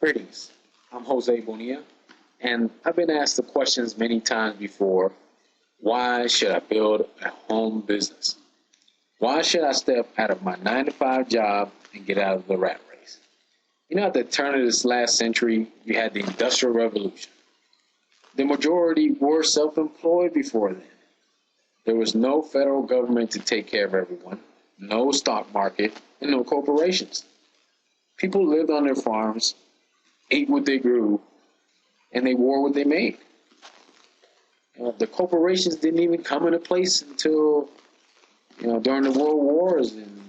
Greetings. I'm Jose Bonilla, and I've been asked the questions many times before. Why should I build a home business? Why should I step out of my 9 to 5 job and get out of the rat race? At the turn of this last century, you had the Industrial Revolution. The majority were self-employed before then. There was no federal government to take care of everyone, no stock market, and no corporations. People lived on their farms, ate what they grew, and they wore what they made. The corporations didn't even come into place until during the World Wars and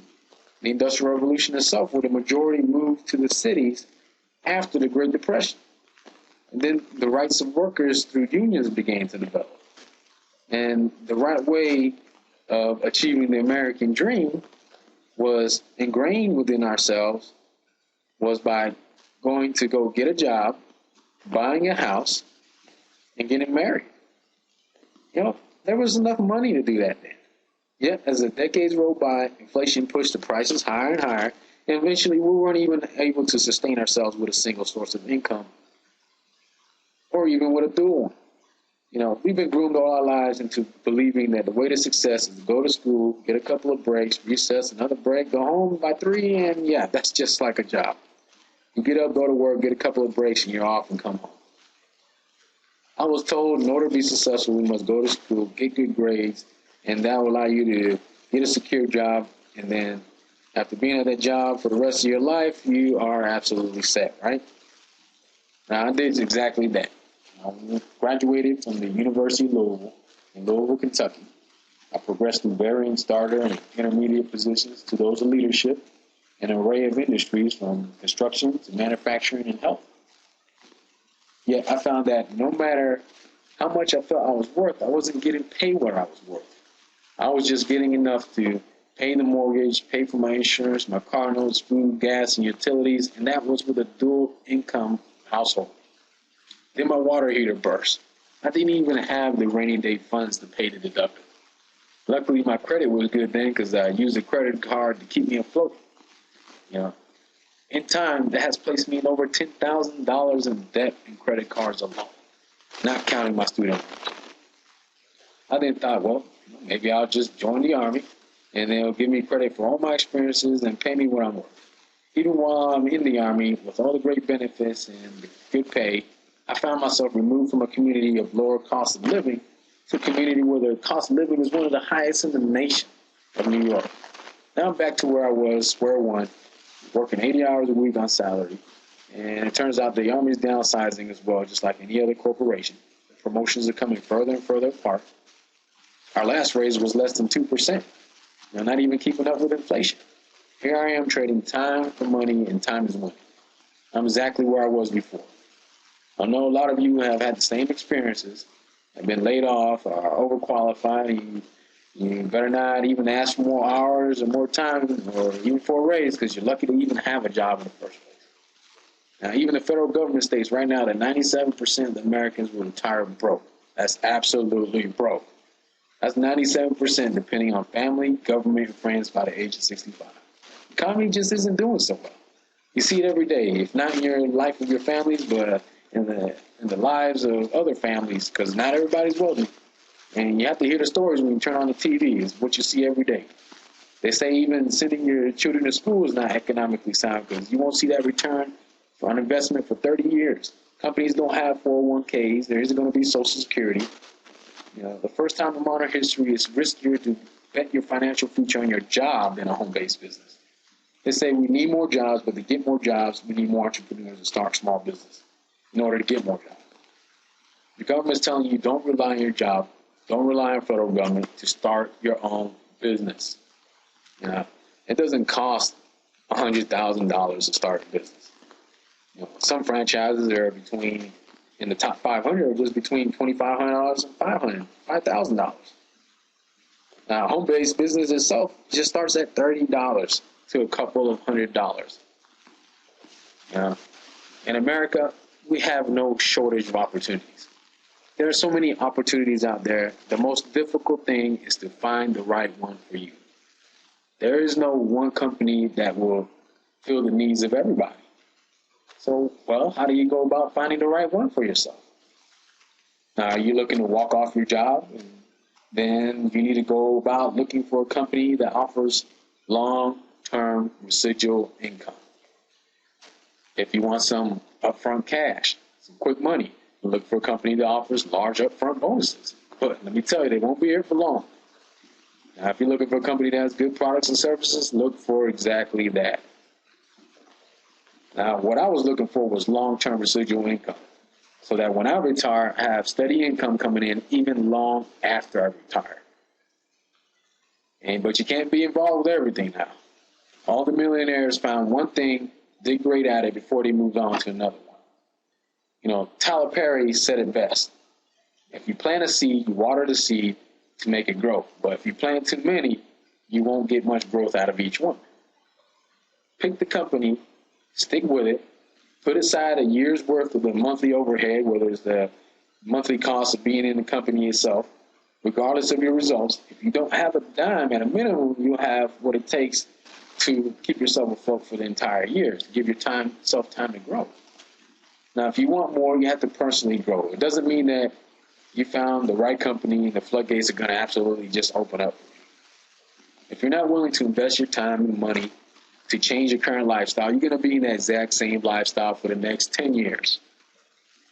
the Industrial Revolution itself, where the majority moved to the cities after the Great Depression. And then the rights of workers through unions began to develop. And the right way of achieving the American dream was ingrained within ourselves was by going to go get a job, buying a house, and getting married. There was enough money to do that then. Yet, as the decades rolled by, inflation pushed the prices higher and higher, and eventually we weren't even able to sustain ourselves with a single source of income, or even with a dual one. We've been groomed all our lives into believing that the way to success is to go to school, get a couple of breaks, recess, another break, go home by 3, and that's just like a job. You get up, go to work, get a couple of breaks, and you're off and come home. I was told in order to be successful, we must go to school, get good grades, and that will allow you to get a secure job, and then after being at that job for the rest of your life, you are absolutely set, right? Now, I did exactly that. I graduated from the University of Louisville in Louisville, Kentucky. I progressed through varying starter and intermediate positions to those of leadership in an array of industries from construction to manufacturing and health. Yet I found that no matter how much I felt I was worth, I wasn't getting paid what I was worth. I was just getting enough to pay the mortgage, pay for my insurance, my car notes, food, gas, and utilities, and that was with a dual income household. Then my water heater burst. I didn't even have the rainy day funds to pay the deductible. Luckily, my credit was good then because I used a credit card to keep me afloat. In time, that has placed me in over $10,000 in debt and credit cards alone, not counting my student loans. I then thought, well, maybe I'll just join the Army, and they'll give me credit for all my experiences and pay me what I'm worth. Even while I'm in the Army, with all the great benefits and the good pay, I found myself removed from a community of lower cost of living to a community where the cost of living is one of the highest in the nation of New York. Now I'm back to where I was, square one, working 80 hours a week on salary. And it turns out the Army is downsizing as well, just like any other corporation. The promotions are coming further and further apart. Our last raise was less than 2%. Not even keeping up with inflation. Here I am trading time for money, and time is money. I'm exactly where I was before. I know a lot of you have had the same experiences, have been laid off, are overqualified, and you better not even ask for more hours or more time or even for a raise because you're lucky to even have a job in the first place. Now, even the federal government states right now that 97% of the Americans will retire broke. That's absolutely broke. That's 97% depending on family, government, and friends by the age of 65. The economy just isn't doing so well. You see it every day, if not in your life with your families, but in the lives of other families, because not everybody's wealthy. And you have to hear the stories when you turn on the TV. It's what you see every day. They say even sending your children to school is not economically sound because you won't see that return on investment for 30 years. Companies don't have 401ks. There isn't going to be Social Security. The first time in modern history, it's riskier to bet your financial future on your job than a home-based business. They say we need more jobs, but to get more jobs, we need more entrepreneurs to start small business in order to get more jobs. The government's telling you don't rely on your job, don't rely on federal government to start your own business. It doesn't cost $100,000 to start a business. Some franchises are in the top 500 are just between $2,500 and $5,000. Now, home-based business itself just starts at $30 to a couple of $100. In America, we have no shortage of opportunities. There are so many opportunities out there. The most difficult thing is to find the right one for you. There is no one company that will fill the needs of everybody. So, well, how do you go about finding the right one for yourself? Now, are you looking to walk off your job? And then you need to go about looking for a company that offers long-term residual income. If you want some upfront cash, some quick money, look for a company that offers large upfront bonuses. But let me tell you, they won't be here for long. Now, if you're looking for a company that has good products and services, look for exactly that. Now, what I was looking for was long-term residual income, so that when I retire, I have steady income coming in even long after I retire. But you can't be involved with everything now. All the millionaires found one thing, did great at it before they moved on to another one. Tyler Perry said it best. If you plant a seed, you water the seed to make it grow. But if you plant too many, you won't get much growth out of each one. Pick the company, stick with it, put aside a year's worth of the monthly overhead, whether it's the monthly cost of being in the company itself, regardless of your results. If you don't have a dime, at a minimum, you'll have what it takes to keep yourself afloat for the entire year, to give yourself time to grow. Now, if you want more, you have to personally grow. It doesn't mean that you found the right company and the floodgates are going to absolutely just open up. If you're not willing to invest your time and money to change your current lifestyle, you're going to be in that exact same lifestyle for the next 10 years.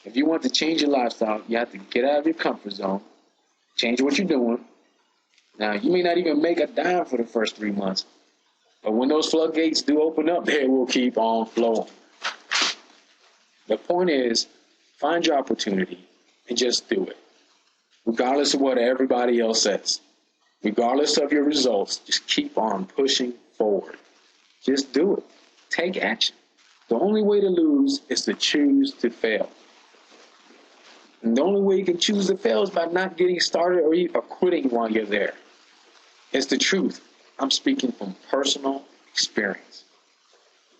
If you want to change your lifestyle, you have to get out of your comfort zone, change what you're doing. Now, you may not even make a dime for the first 3 months, but when those floodgates do open up, they will keep on flowing. The point is, find your opportunity and just do it, regardless of what everybody else says. Regardless of your results, just keep on pushing forward. Just do it. Take action. The only way to lose is to choose to fail. And the only way you can choose to fail is by not getting started or quitting while you're there. It's the truth. I'm speaking from personal experience.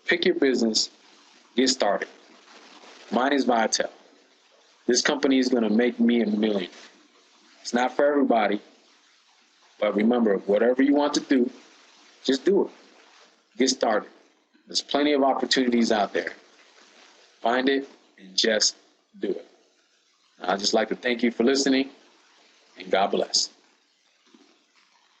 Pick your business, get started. Mine is Vitel. This company is going to make me $1 million. It's not for everybody, but remember, whatever you want to do, just do it. Get started. There's plenty of opportunities out there. Find it and just do it. I'd just like to thank you for listening, and God bless.